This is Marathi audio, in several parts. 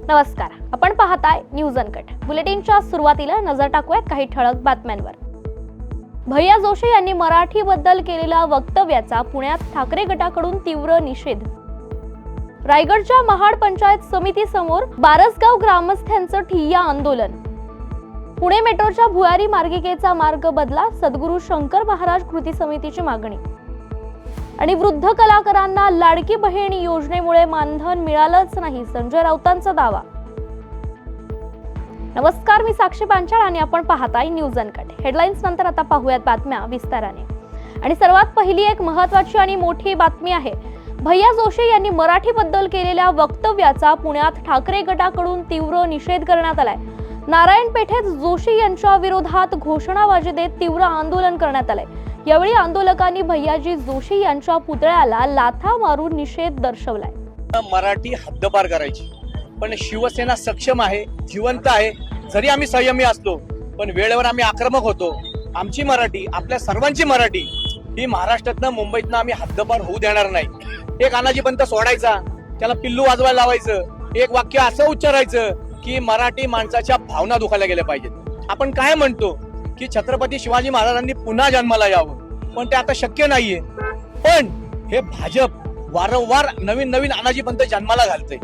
नमस्कार, आपण पाहताय न्यूज अनकट। बुलेटिनच्या सुरुवातीला नजर टाकूयात काही ठळक बातम्यांवर। भैया जोशी यांनी मराठीबद्दल केलेल्या वक्तव्याचा पुण्यात ठाकरे गटाकडून तीव्र निषेध। रायगडच्या महाड पंचायत समिती समोर बारसगाव ग्रामस्थांचं ठिय्या आंदोलन। पुणे मेट्रोच्या भुयारी मार्गिकेचा मार्ग बदला, सद्गुरू शंकर महाराज कृती समितीची मागणी। आणि वृद्ध कलाकारांना लाडकी बहीण योजनेमुळे मानधन मिळालंच नाही, संजय राऊतांचा दावा। नमस्कार, मी साक्षी पांचाळ आणि आपण पाहताय न्यूज अनकट। हेडलाईन्स नंतर आता पाहूयात बातम्या विस्ताराने। आणि सर्वात पहिली एक महत्त्वाची आणि मोठी बातमी आहे। भैया जोशी यांनी मराठीबद्दल केलेल्या वक्तव्याचा पुण्यात ठाकरे गटाकडून तीव्र निषेध करण्यात आलाय। नारायण पेठेत जोशी यांच्या विरोधात घोषणाबाजी देत तीव्र आंदोलन करण्यात आलंय। यावेळी आंदोलकांनी भैयाजी जोशी यांच्या पुतळ्याला लाथा मारून निषेध दर्शवलाय। मराठी हद्दपार करायची, पण शिवसेना सक्षम आहे, जिवंत आहे। जरी आम्ही संयमी असलो पण वेळेवर आम्ही आक्रमक होतो। आमची मराठी, आपल्या सर्वांची मराठी ही महाराष्ट्रातनं मुंबईतनं आम्ही हद्दपार होऊ देणार नाही। एक अनाजी पंत सोडायचा, त्याला पिल्लू वाजवायला लावायचं, एक वाक्य असं उच्चारायचं की मराठी माणसाच्या भावना दुखायला गेल्या पाहिजेत। आपण काय म्हणतो की छत्रपती शिवाजी महाराजांनी पुन्हा जन्माला यावं, पण ते आता शक्य नाहीये। पण हे भाजप वारंवार नवीन नवीन अनाजी पंत जन्माला घालते,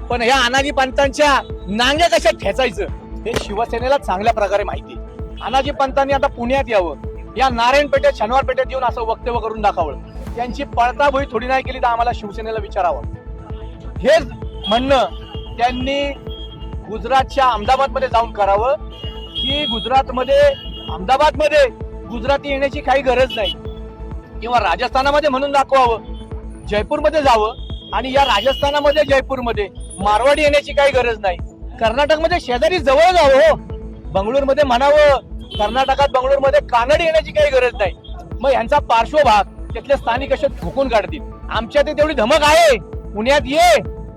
पण ह्या अनाजी पंतांच्या नांग्या कशा ठेचायचं हे शिवसेनेला चांगल्या प्रकारे माहिती। अनाजी पंतांनी आता पुण्यात यावं, या नारायण पेठेत शनिवार पेठेत येऊन असं वक्तव्य करून दाखवलं। त्यांची पळताभुई थोडी नाही केली तर आम्हाला शिवसेनेला विचारावं। हे म्हणणं त्यांनी गुजरातच्या अहमदाबादमध्ये जाऊन करावं की गुजरातमध्ये अहमदाबादमध्ये गुजराती येण्याची काही गरज नाही, किंवा राजस्थानामध्ये म्हणून दाखवावं, जयपूरमध्ये जावं आणि या राजस्थानामध्ये जयपूरमध्ये मारवाडी येण्याची काही गरज नाही। कर्नाटकमध्ये शेजारी जवळ जावं हो, बंगळूरमध्ये म्हणावं, कर्नाटकात बंगळूरमध्ये कानडी येण्याची काही गरज नाही। मग यांचा पार्श्वभाग तिथले स्थानिक असे ठोकून काढतील। आमच्या ते तेवढी धमक आहे, पुण्यात ये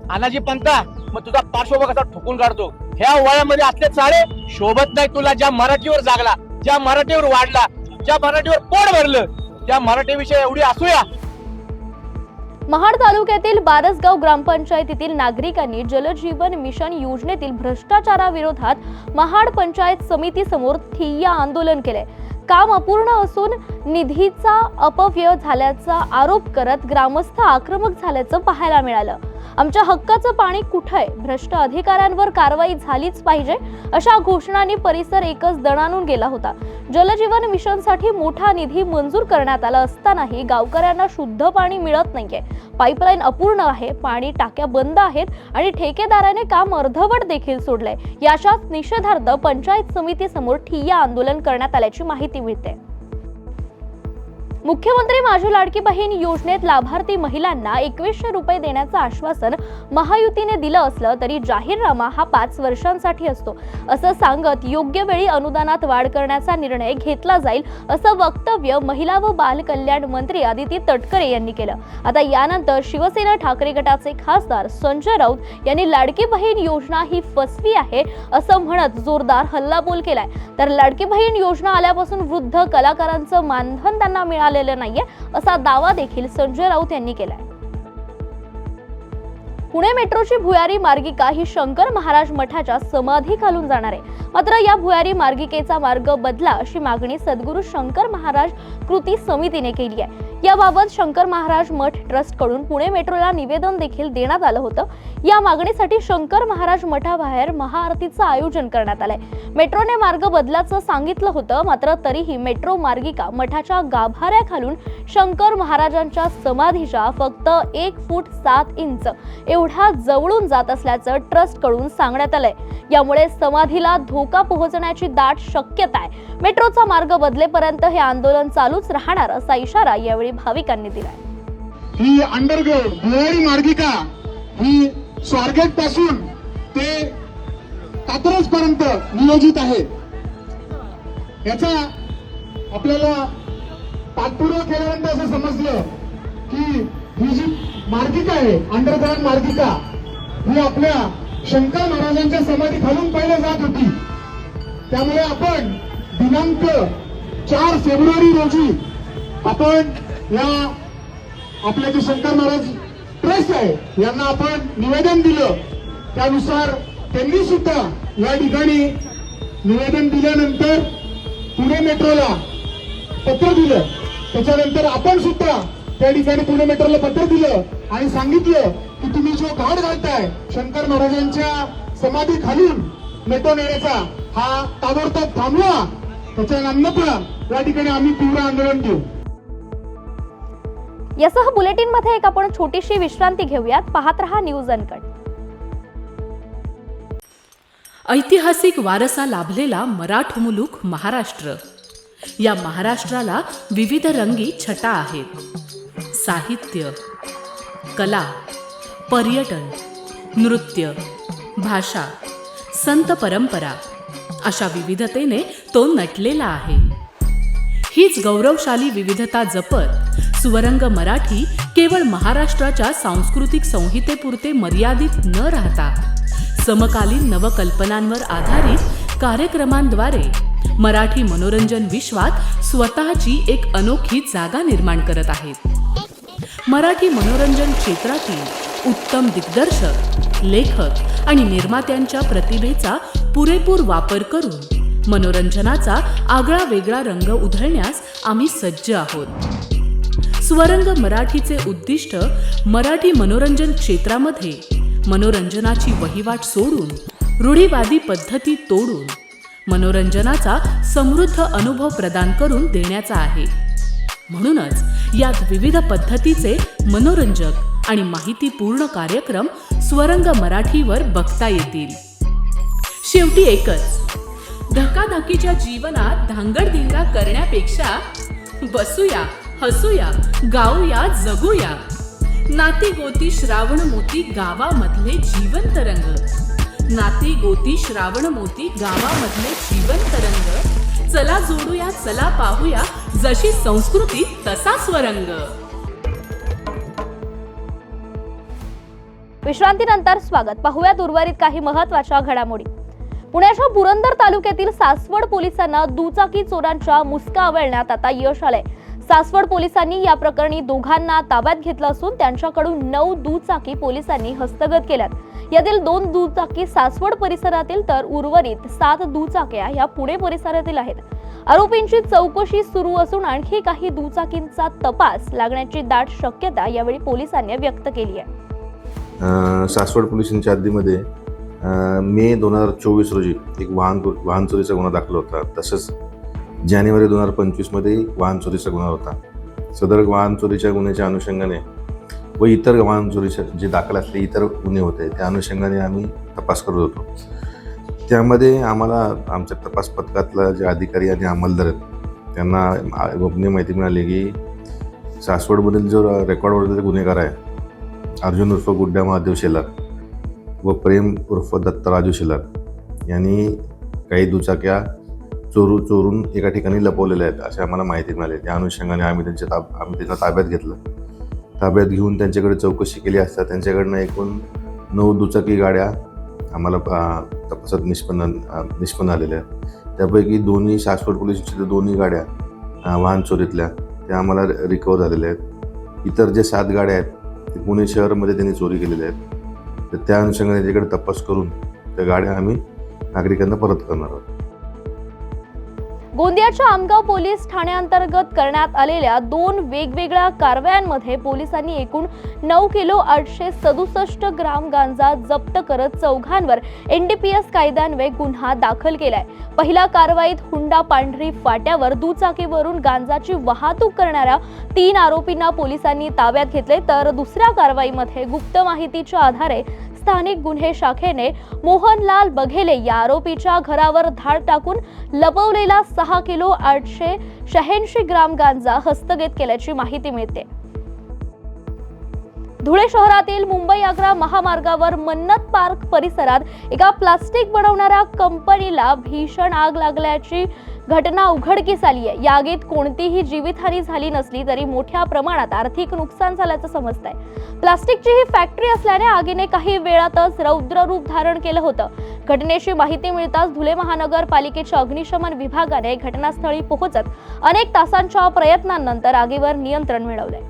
अनाजी पंता, मग तुझा पार्श्वभाग असा ठोकून काढतो। ह्या वयामध्ये असले चाळे शोभत नाही तुला। ज्या मराठीवर जागला, ज्या मराठीवर वाढला, ज्या मराठीवर पोट भरलं, त्या मराठीविषयी एवढी असूया। महाड तालुक्यातील बारसगाव ग्रामपंचायतीतील नागरिकांनी जलजीवन मिशन योजनेतील भ्रष्टाचाराविरोधात महाड पंचायत समिती समोर ठिय्या आंदोलन केले। काम अपूर्ण असून निधीचा अपव्यय झाल्याचा आरोप करत ग्रामस्थ आक्रमक झाल्याचं पाहायला मिळालं। आमच्या हक्काचं पाणी कुठं आहे, भ्रष्ट अधिकाऱ्यांवर कारवाई झालीच पाहिजे अशा घोषणांनी परिसर एकच दणाणून गेला होता। जलजीवन मिशनसाठी मोठा निधी मंजूर करण्यात आला असतानाही गावकऱ्यांना शुद्ध पाणी मिळत नाहीये। पाईपलाईन अपूर्ण आहे, पाणी टाक्या बंद आहेत आणि ठेकेदाराने काम अर्धवट देखील सोडलंय। याच्याच निषेधार्थ पंचायत समिती समोर ठिय्या आंदोलन करण्यात आल्याची माहिती मिळते। मुख्यमंत्री माझी लाडकी बहीण योजनेत लाभार्थी महिलांना 2100 रुपये देण्याचं आश्वासन महायुतीने दिलं असलं तरी जाहीरनामा हा 5 वर्षांसाठी असतो असं सांगत योग्य वेळी अनुदानात वाढ करण्याचा निर्णय घेतला जाईल असं वक्तव्य महिला व बाल कल्याण मंत्री आदिती तटकरे यांनी केलं। आता यानंतर शिवसेना ठाकरे गटाचे खासदार संजय राऊत यांनी लाडकी बहीण योजना ही फसवी आहे असं म्हणत जोरदार हल्लाबोल केलाय। तर लाडकी बहीण योजना आल्यापासून वृद्ध कलाकारांचं मानधन त्यांना मिळालेलं नाहीये असा दावा देखील संजय राऊत यांनी केलाय। पुणे मेट्रोची भुयारी मार्गिका ही शंकर महाराज मठाच्या समाधी खालून जाणार आहे। मात्र या भुयारी मार्गिकेचा मार्ग बदला अशी मागणी सद्गुरू शंकर महाराज कृती समितीने केली आहे। याबाबत शंकर महाराज मठ ट्रस्ट कडून पुणे मेट्रोला निवेदन देखील देण्यात आलं होतं। या मागणीसाठी शंकर महाराज मठाबाहेर महाआरतीचं आयोजन करण्यात आलंय। मेट्रोने मार्ग बदलाचं सांगितलं होतं, मात्र तरीही मेट्रो मार्गिका मठाच्या गाभाऱ्याखालून शंकर महाराजांच्या समाधीच्या फक्त 1 फूट 7 इंच एवढ्या जवळून जात असल्याचं ट्रस्ट कडून सांगण्यात आलंय। यामुळे समाधीला धोका पोहोचण्याची दाट शक्यता आहे। मेट्रोचा मार्ग बदलेपर्यंत हे आंदोलन चालूच राहणार असा इशारा यावेळी भाविकांनी दिलाय। ही अंडरग्राउंड भुयारी मार्गिका ही स्वारगेट पासून ते कात्रज पर्यंत नियोजित आहे। याचा आपल्याला पाठपुरावा केल्यानंतर असं समजलं की ही जी मार्गिका आहे अंडरग्राउंड मार्गिका ही आपल्या शंकर महाराजांच्या समाधी खालून पहिले जात होती। त्यामुळे आपण दिनांक 4 फेब्रुवारी रोजी आपण या आपले जे शंकर महाराज ट्रस्ट आहे यांना आपण निवेदन दिलं। त्यानुसार त्यांनी सुद्धा या ठिकाणी निवेदन दिल्यानंतर पुणे मेट्रोला पत्र दिलं. त्याच्यानंतर आपण सुद्धा त्या ठिकाणी पुणे मेट्रोला पत्र दिलं आणि सांगितलं की तुम्ही जो घाट घालताय शंकर महाराजांच्या समाधी खालून मेट्रो नेण्याचा हा ताबडतोब थांबवा. त्याच्यानंतर या ठिकाणी आम्ही तीव्र आंदोलन घेऊ. यासह बुलेटिन मध्ये एक आपण छोटीशी विश्रांती घेऊयात. पाहत रहा न्यूज अनकट. ऐतिहासिक वारसा लाभलेला मराठ मुलूक महाराष्ट्र. या महाराष्ट्राला विविध रंगी छटा आहेत. साहित्य, कला, पर्यटन, नृत्य, भाषा, संत परंपरा अशा विविधतेने तो नटलेला आहे. हीच गौरवशाली विविधता जपत स्वरंग मराठी केवळ महाराष्ट्राच्या सांस्कृतिक संहितेपुरते मर्यादित न राहता समकालीन नवकल्पनांवर आधारित कार्यक्रमांद्वारे मराठी मनोरंजन विश्वात स्वतःची एक अनोखी जागा निर्माण करत आहेत. मराठी मनोरंजन क्षेत्रातील उत्तम दिग्दर्शक, लेखक आणि निर्मात्यांच्या प्रतिभेचा पुरेपूर वापर करून मनोरंजनाचा आगळा वेगळा रंग उधळण्यास आम्ही सज्ज आहोत. स्वरंग मराठीचे उद्दिष्ट मराठी मनोरंजन क्षेत्रामध्ये मनोरंजनाची वहिवाट सोडून रूढीवादी पद्धती तोडून मनोरंजनाचा समृद्ध अनुभव प्रदान करून देण्याचा आहे. म्हणूनच यात विविध पद्धतीचे मनोरंजक आणि माहितीपूर्ण कार्यक्रम स्वरंग मराठीवर बघता येतील. शेवटी एकच, धकाधकीच्या जीवनात धांगडधिंगा करण्यापेक्षा बसूया, हसूया, गाऊया, जगूया. नाती गोती श्रावण मोती गावामधले जीवंत रंग. नाती गोती श्रावण मोती गावामधले जीवंत रंग. चला जोडूया, चला पाहूया, जशी संस्कृती तसा स्वरंग. विश्रांतीनंतर स्वागत. पाहूयात उर्वरित काही महत्त्वाच्या घडामोडी. पुण्याच्या पुरंदर तालुक्यातील सासवड पोलिसांना दुचाकी चोरांच्या मुसक्या आवळण्यात आता यश आलंय. सासवड पोलिसांनी या प्रकरणी दोघांना ताब्यात घेतलं असून त्यांच्याकडून 9 दुचाकी पोलिसांनी हस्तगत केल्यात. यातील 2 दुचाकी सासवड परिसरातील तर उर्वरित 7 दुचाक्या या पुणे परिसरातील आहेत. आरोपींची चौकशी सुरू असून आणखी काही दुचाकींचा तपास लागण्याची दाट शक्यता यावेळी पोलिसांनी व्यक्त केली आहे. सासवड पोलिसांच्या हद्दीमध्ये मे 2024 रोजी एक वाहन चोरीचा गुन्हा दाखल होता. तसंच जानेवारी 2025 मध्ये वाहन चोरीचा गुन्हा होता. सदर वाहन चोरीच्या गुन्ह्याच्या अनुषंगाने व इतर वाहन चोरीचे जे दाखल असले इतर गुन्हे होते त्या अनुषंगाने आम्ही तपास करत होतो. त्यामध्ये आम्हाला आमच्या तपास पथकातला जे अधिकारी आणि अंमलदार आहेत त्यांना गोपनीय माहिती मिळाली की सासवडमधील जो रेकॉर्डवरील गुन्हेगार आहे अर्जुन उर्फ गुड्डा महादेव शेलार व प्रेम उर्फ दत्त राजू शेलार यांनी काही दुचाक्या चोरून एका ठिकाणी लपवलेल्या आहेत अशी आम्हाला माहिती मिळाली. त्या अनुषंगाने आम्ही त्यांना ताब्यात घेतलं. ताब्यात घेऊन त्यांच्याकडे चौकशी केली असता त्यांच्याकडनं एकूण 9 दुचाकी गाड्या आम्हाला तपासात निष्पन्न आलेल्या आहेत. त्यापैकी दोन्ही सासवड पोलिसांच्या 2 गाड्या वाहन चोरीतल्या त्या आम्हाला रिकवर झालेल्या आहेत. इतर जे 7 गाड्या आहेत ते पुणे शहरामध्ये त्यांनी चोरी केलेल्या आहेत. तर त्या अनुषंगाने त्याच्याकडे तपास करून त्या गाड्या आम्ही नागरिकांना परत करणार आहोत. गोंदियाच्या आमगाव पोलीस ठाण्याअंतर्गत करण्यात आलेल्या 2 वेगवेगळ्या कारवायांमध्ये पोलिसांनी एकूण 9 किलो 867 ग्राम गांजा जप्त करत 4 NDPS कायद्यान्वये गुन्हा दाखल केलाय. पहिल्या कारवाईत हुंडा पांढरी फाट्यावर दुचाकीवरून गांजाची वाहतूक करणाऱ्या 3 आरोपींना पोलिसांनी ताब्यात घेतले, तर दुसऱ्या कारवाईमध्ये गुप्त माहितीच्या आधारे स्थानिक गुन्हे शाखेने मोहनलाल बघेले या आरोपीच्या घरावर धाड टाकून लपवलेला 6 किलो 886 ग्राम गांजा हस्तगत केल्याची माहिती मिळते. धुळे शहरातील मुंबई आग्रा महामार्गावर मन्नत पार्क परिसरात एका प्लास्टिक बनवणाऱ्या कंपनीला भीषण आग लागल्याची घटना उघडकीस आली आहे. या आगीत कोणतीही जीवितहानी झाली नसली तरी मोठ्या प्रमाणात आर्थिक नुकसान झाल्याचं समजतंय. प्लास्टिकची ही फॅक्टरी असल्याने आगीने काही वेळातच रौद्र रूप धारण केलं होतं. घटनेची माहिती मिळताच धुळे महानगरपालिकेच्या अग्निशमन विभागाने घटनास्थळी पोहोचत अनेक तासांच्या प्रयत्नांनंतर आगीवर नियंत्रण मिळवलंय.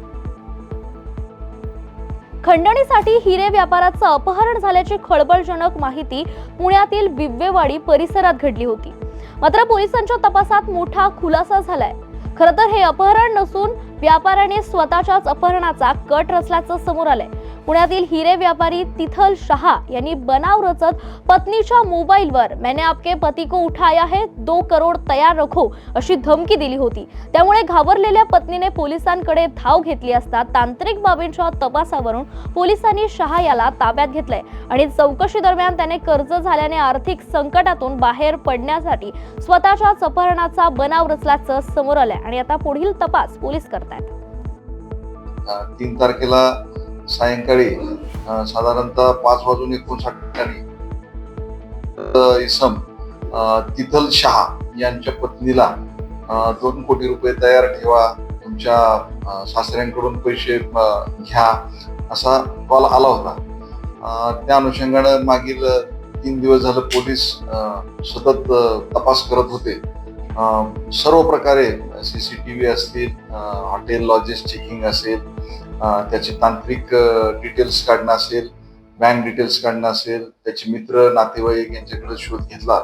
खंडणीसाठी हिरे व्यापाराचं अपहरण झाल्याची खळबळजनक माहिती पुण्यातील बिब्वेवाडी परिसरात घडली होती. मात्र पोलिसांच्या तपासात मोठा खुलासा झालाय. खरं तर हे अपहरण नसून व्यापाऱ्याने स्वतःच्याच अपहरणाचा कट रचल्याचं समोर आलंय. पुण्यातील हिरे व्यापारी तिथल शहा यांनी बनाव रचत पत्नीच्या मोबाईलवर "मैंने आपके पति को उठाया है, 2 करोड तयार रखो" अशी धमकी दिली होती. त्यामुळे घाबरलेल्या पत्नीने पोलिसांकडे धाव घेतली असता तांत्रिक बाबींच्या तपासावरून पोलिसांनी शहा याला ताब्यात घेतलंय आणि चौकशी दरम्यान त्याने कर्ज झाल्याने आर्थिक संकटातून बाहेर पडण्यासाठी स्वतःच्याच अपहरणाचा बनाव रचल्याचं समोर आलंय आणि आता पुढील तपास पोलीस करतायत. 3 तारखेला सायंकाळी साधारणतः 5:59 ठिकाणी इसम तिथल शहा यांच्या पत्नीला 2 कोटी रुपये तयार ठेवा, तुमच्या सासऱ्यांकडून पैसे घ्या असा कॉल आला होता. त्या अनुषंगानं मागील 3 दिवस झालं पोलीस सतत तपास करत होते. सर्व प्रकारे CCTV असतील, हॉटेल लॉजेस चेकिंग असेल, त्याचे तांत्रिक डिटेल्स काढणं असेल, बँक डिटेल्स काढणं असेल, त्याचे मित्र नातेवाईक यांच्याकडे शोध घेतला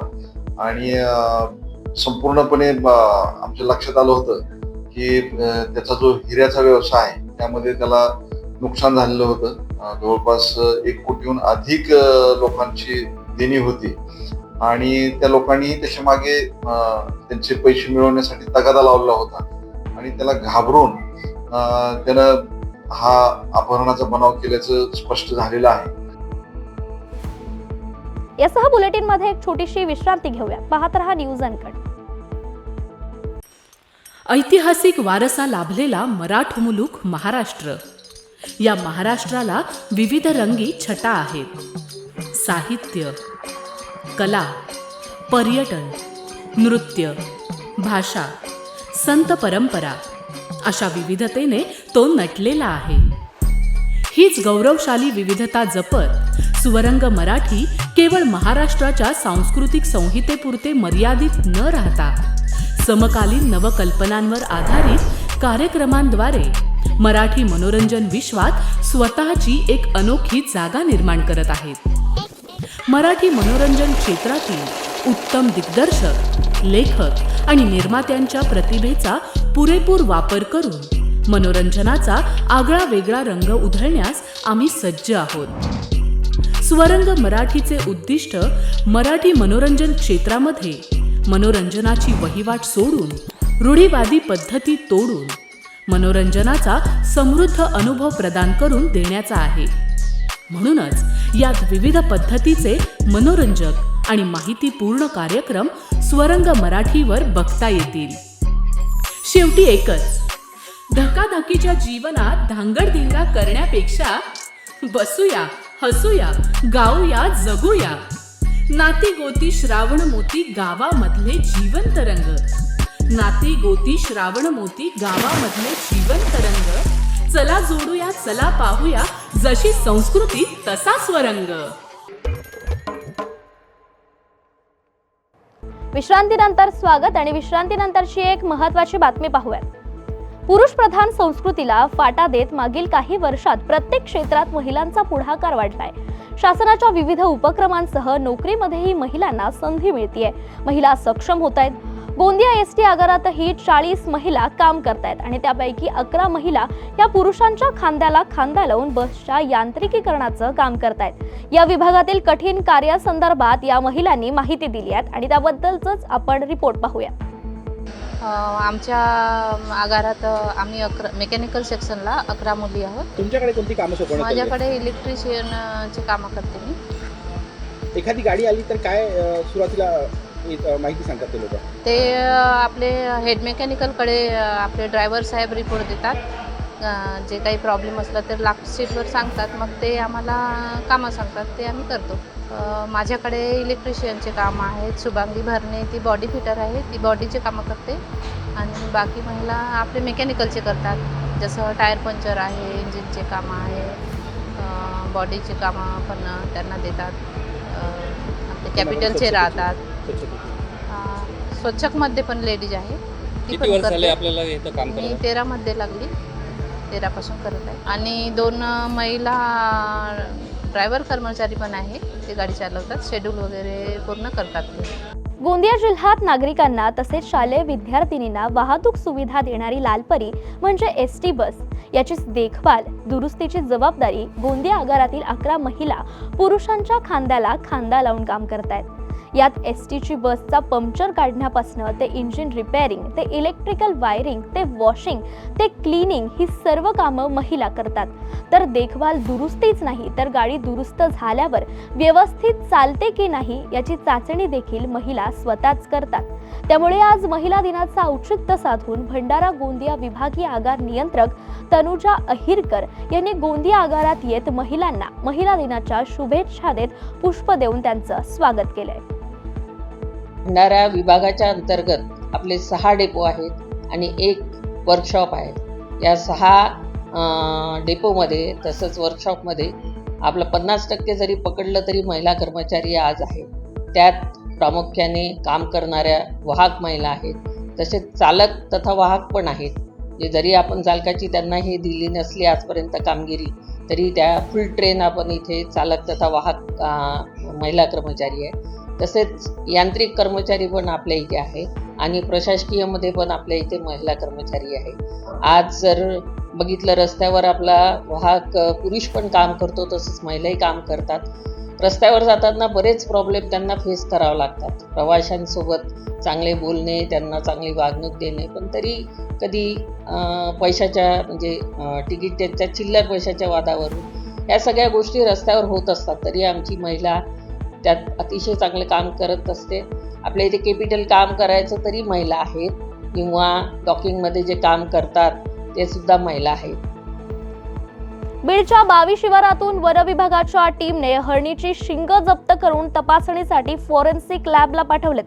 आणि संपूर्णपणे आमच्या लक्षात आलं होतं की त्याचा जो हिऱ्याचा व्यवसाय आहे त्यामध्ये त्याला नुकसान झालेलं होतं. जवळपास 1 कोटीहून अधिक लोकांची देणी होती आणि त्या लोकांनी त्याच्या मागे त्यांचे पैसे मिळवण्यासाठी तगादा लावला होता आणि त्याला घाबरून त्यानं हा अपहरणाचा बनाव केल्याचं स्पष्ट झालेलं आहे. यासह बुलेटिन मध्ये एक छोटीशी विश्रांती घेऊया. पाहत रहा न्यूज अनकट. ऐतिहासिक वारसा लाभलेला मराठ मुलूक महाराष्ट्र. या महाराष्ट्राला विविध रंगी छटा आहेत. साहित्य, कला, पर्यटन, नृत्य, भाषा, संत परंपरा अशा विविधतेने तो नटलेला आहे. हीच गौरवशाली विविधता जपत स्वरंग मराठी केवळ महाराष्ट्राच्या सांस्कृतिक संहितेपुरते मर्यादित न राहता समकालीन नवकल्पनांवर आधारित कार्यक्रमांद्वारे मराठी मनोरंजन विश्वात स्वतःची एक अनोखी जागा निर्माण करत आहेत. मराठी मनोरंजन क्षेत्रातील उत्तम दिग्दर्शक, लेखक आणि निर्मात्यांच्या प्रतिभेचा पुरेपूर वापर करून मनोरंजनाचा आगळा वेगळा रंग उधळण्यास आम्ही सज्ज आहोत. स्वरंग मराठीचे उद्दिष्ट मराठी मनोरंजन क्षेत्रामध्ये मनोरंजनाची वहिवाट सोडून, रूढीवादी पद्धती तोडून मनोरंजनाचा समृद्ध अनुभव प्रदान करून देण्याचा आहे. म्हणूनच यात विविध पद्धतीचे मनोरंजक आणि माहितीपूर्ण कार्यक्रम स्वरंग मराठीवर बघता येतील. शेवटी एकच, धकाधकीच्या जीवनात धांगडधिंगा करण्यापेक्षा बसूया, हसूया, गाऊया, जगूया. नाती गोती श्रावण मोती गावामधले जीवंत रंग. नाती गोती श्रावण मोती गावामधले जीवंत रंग. चला जोडूया, चला पाहूया, जशी संस्कृती तसा स्वरंग. विश्रांतीनंतर स्वागत आणि विश्रांतीनंतरची एक महत्त्वाची बातमी पाहूयात. पुरुष प्रधान संस्कृतीला फाटा देत मागील काही वर्षात प्रत्येक क्षेत्रात महिलांचा पुढाकार वाढलाय. शासनाच्या विविध उपक्रमांसह नोकरीमध्येही महिलांना संधी मिळतेय. महिला सक्षम होत आहेत. गोंदिया एसटी आगारातही 40 महिला काम करतायत आणि त्यापैकी 11 महिला या पुरुषांच्या खांद्याला खांदा लावून बसच्या यांत्रिकीकरणाचं काम करतायत. या विभागातील कठीण कार्यासंदर्भात या महिलांनी माहिती दिली आहे आणि त्याबद्दलच आपण रिपोर्ट पाहूया. आमच्या आगारात आम्ही मेकॅनिकल सेक्शनला 11 मुली आहोत. तुमच्याकडे कोणती कामं सोपवण्यात आली आहेत? माझ्याकडे इलेक्ट्रिशियनची कामं करते मी. एखादी गाडी आली तर काय सुरुवातीला माहिती सांगतात ते लोक? ते आपले हेड मेकॅनिकलकडे आपले ड्रायव्हर साहेब रिपोर्ट देतात. जे काही प्रॉब्लेम असला तर लास्ट सीटवर सांगतात, मग ते आम्हाला कामं सांगतात, ते आम्ही करतो. माझ्याकडे इलेक्ट्रिशियनचे कामं आहेत. शुभांगी भरणे ती बॉडी फिटर आहे, ती बॉडीचे कामं करते आणि बाकी महिला आपले मेकॅनिकलचे करतात. जसं टायर पंक्चर आहे, इंजिनचे कामं आहे, बॉडीचे कामं पण त्यांना देतात. आपले कॅपिटलचे राहतात. स्वच्छकमध्ये पण लेडीज आहे, ती पण करते. आपल्याला इथं काम मी 13 मध्ये लागली. तेरापासून करत आहे. आणि 2 महिला ड्रायव्हर कर्मचारी पण आहे, ते गाडी चालवतात, शेड्यूल वगैरे पूर्ण करतात ते. गोंदिया जिल्ह्यात नागरिकांना तसेच शालेय विद्यार्थिनींना वाहतूक सुविधा देणारी लालपरी म्हणजे एसटी बस याची देखभाल दुरुस्तीची जबाबदारी गोंदिया आगारातील 11 महिला पुरुषांच्या खांद्याला खांदा लावून काम करतायत. यात एसटीची बसचा पंक्चर काढण्यापासून ते इंजिन रिपेअरिंग ते इलेक्ट्रिकल वायरिंग ते वॉशिंग ते क्लीनिंग ही सर्व कामं महिला करतात. तर देखभाल दुरुस्तीच नाही तर गाडी दुरुस्त झाल्यावर व्यवस्थित चालते की नाही याची चाचणी देखील महिला स्वतःच करतात. त्यामुळे आज महिला दिनाचा औचित्य साधून भंडारा गोंदिया विभागीय आगार नियंत्रक तनुजा अहिरकर यांनी गोंदिया आगारात येत महिलांना महिला दिनाच्या शुभेच्छा देत पुष्प देऊन त्यांचं स्वागत केलंय. भंडारा विभागाच्या अंतर्गत आपले 6 डेपो आहेत आणि 1 वर्कशॉप आहे. या 6 डेपोमध्ये तसंच वर्कशॉपमध्ये आपलं 50% जरी पकडलं तरी महिला कर्मचारी आज आहे. त्यात प्रामुख्याने काम करणाऱ्या वाहक महिला आहेत, तसेच चालक तथा वाहक पण आहेत. जे जरी आपण चालकाची त्यांना हे दिली नसली आजपर्यंत कामगिरी, तरी त्या फुल ट्रेन आपण इथे चालक तथा वाहक महिला कर्मचारी आहे. तसेच यांत्रिक कर्मचारी पण आपल्या इथे आहे आणि प्रशासकीयमध्ये पण आपल्या इथे महिला कर्मचारी आहे. आज जर बघितलं रस्त्यावर आपला वाहक पुरुष पण काम करतो, तसंच महिलाही काम करतात. रस्त्यावर जाताना बरेच प्रॉब्लेम त्यांना फेस करावे लागतात. प्रवाशांसोबत चांगले बोलणे, त्यांना चांगली वागणूक देणे, पण तरी कधी पैशाच्या म्हणजे तिकीट त्यांच्या चिल्लर पैशाच्या वादावरून या सगळ्या गोष्टी रस्त्यावर होत असतात. तरी आमची महिला त्यात अतिशय चांगलं काम करत असते. आपल्या इथे कॅपिटल काम करायचं तरी महिला आहेत किंवा डॉकिंगमध्ये जे काम करतात ते सुद्धा महिला आहेत. बीडच्या 22 शिवारातून वन विभागाच्या टीमने हरणीची शिंग जप्त करून तपासणीसाठी फॉरेन्सिक लॅबला पाठवलेत.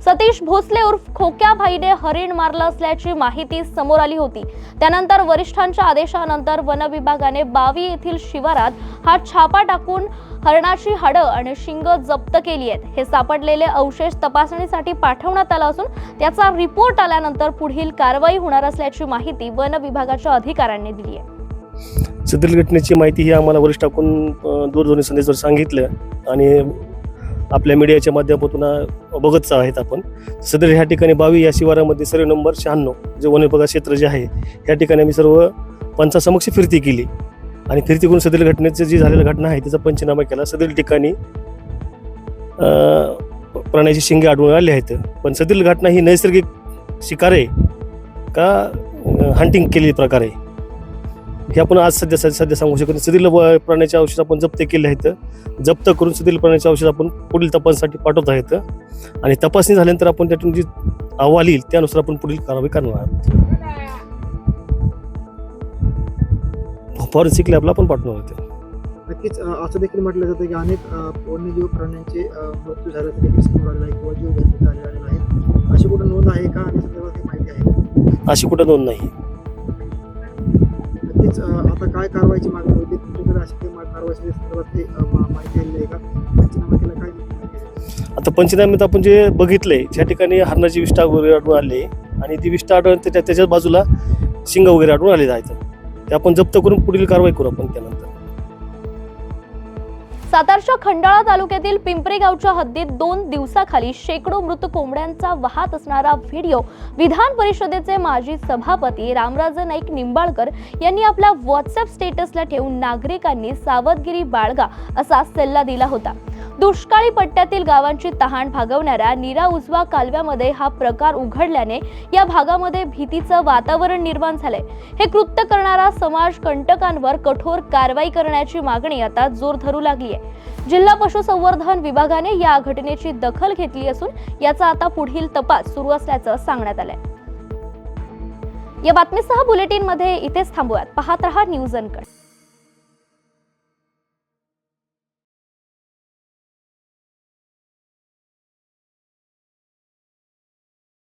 सतीश भोसले उर्फ खोक्या भाईने हरिण मारलं असल्याची माहिती समोर आली होती. त्यानंतर वरिष्ठांच्या आदेशानंतर वन विभागाने 22 येथील शिवारात हा छापा टाकून हरणाची हाडं आणि शिंग जप्त केली आहेत. हे सापडलेले अवशेष तपासणीसाठी पाठवण्यात आला असून त्याचा रिपोर्ट आल्यानंतर पुढील कारवाई होणार असल्याची माहिती वन विभागाच्या अधिकाऱ्यांनी दिली आहे. सदर घटनेची माहिती ही आम्हाला वरिष्ठांकडून दूरध्वनी संदेशावर सांगितलं आणि आपल्या मीडियाच्या माध्यमातून बघतच आहेत आपण. सदर ह्या ठिकाणी 22 या शिवारामध्ये सर्व नंबर 96 जे वन विभाग क्षेत्र जे आहे या ठिकाणी आम्ही सर्व पंचासमक्ष फिरती केली आणि फिरती करून सदर घटनेची जी झालेली घटना आहे त्याचा पंचनामा केला. सदर ठिकाणी प्राण्याची शिंगे आढळून आले आहेत. पण सदर घटना ही नैसर्गिक शिकार आहे का हंटिंग केलेली प्रकार आहे हे आपण आज सध्या सांगू शकत नाही. सदरील प्राण्याचे अवशेष आपण जप्त केले आहेत. जप्त करून सदरील प्राण्याचे अवशेष आपण पुढील तपासणीसाठी पाठवत आहेत आणि तपासणी झाल्यानंतर आपण त्यातून जी अहवाल येईल त्यानुसार आपण पुढील कारवाई करणार आहोत. फॉरेन्सिक लॅबला आपण पाठवणार आहोत. नक्कीच असं देखील म्हटलं जातं की अनेक वन्यजीव प्राण्यांचे मृत्यू झाल्याचं देखील समोर आलेला आहे किंवा जीव घेतले झालेला आहे. अशी कुठं नोंद आहे का आणि संदर्भात माहिती आहे? अशी कुठं नोंद नाही. नक्कीच आता काय कारवाईची मागणी होती तुमच्याकडे? अशी काही कारवाईच्या संदर्भात माहिती आलेली आहे का? पंचनामा केला काय? आता पंचनाम्यात आपण जे बघितलंय ज्या ठिकाणी हरणाची विष्ठा वगैरे आढळून आले आणि ती विष्ठा आढळून त्याच्या बाजूला शिंग वगैरे आढळून आलेले आहेत. ते आपण जप्त करून पुढील कारवाई करू आपण त्यानंतर. सातारच्या खंडाळा तालुक्यातील पिंपरी गावच्या हद्दीत 2 दिवसाखाली शेकडो मृत कोंबड्यांचा वाहत असणारा व्हिडिओ विधान परिषदेचे माजी सभापती रामराजे नाईक निंबाळकर यांनी आपल्या व्हॉट्सअप स्टेटसला ठेवून नागरिकांनी सावधगिरी बाळगा असा सल्ला दिला होता. दुष्काळी पट्ट्यातील गावांची तहान भागवणाऱ्या नीरा उजवा कालव्यामध्ये हा प्रकार उघडल्याने या भागामध्ये भीतीचं वातावरण निर्माण झालंय. हे कृत्य करणारा समाज कंटकांवर कठोर कारवाई करण्याची मागणी आता जोर धरू लागली आहे. जिल्हा पशुसंवर्धन विभागाने या घटनेची दखल घेतली असून याचा आता पुढील तपास सुरू असल्याचं सांगण्यात आलंय. या बातमीसह बुलेटिनमध्ये इथेच थांबूयात. पाहत रहा न्यूज अनकट.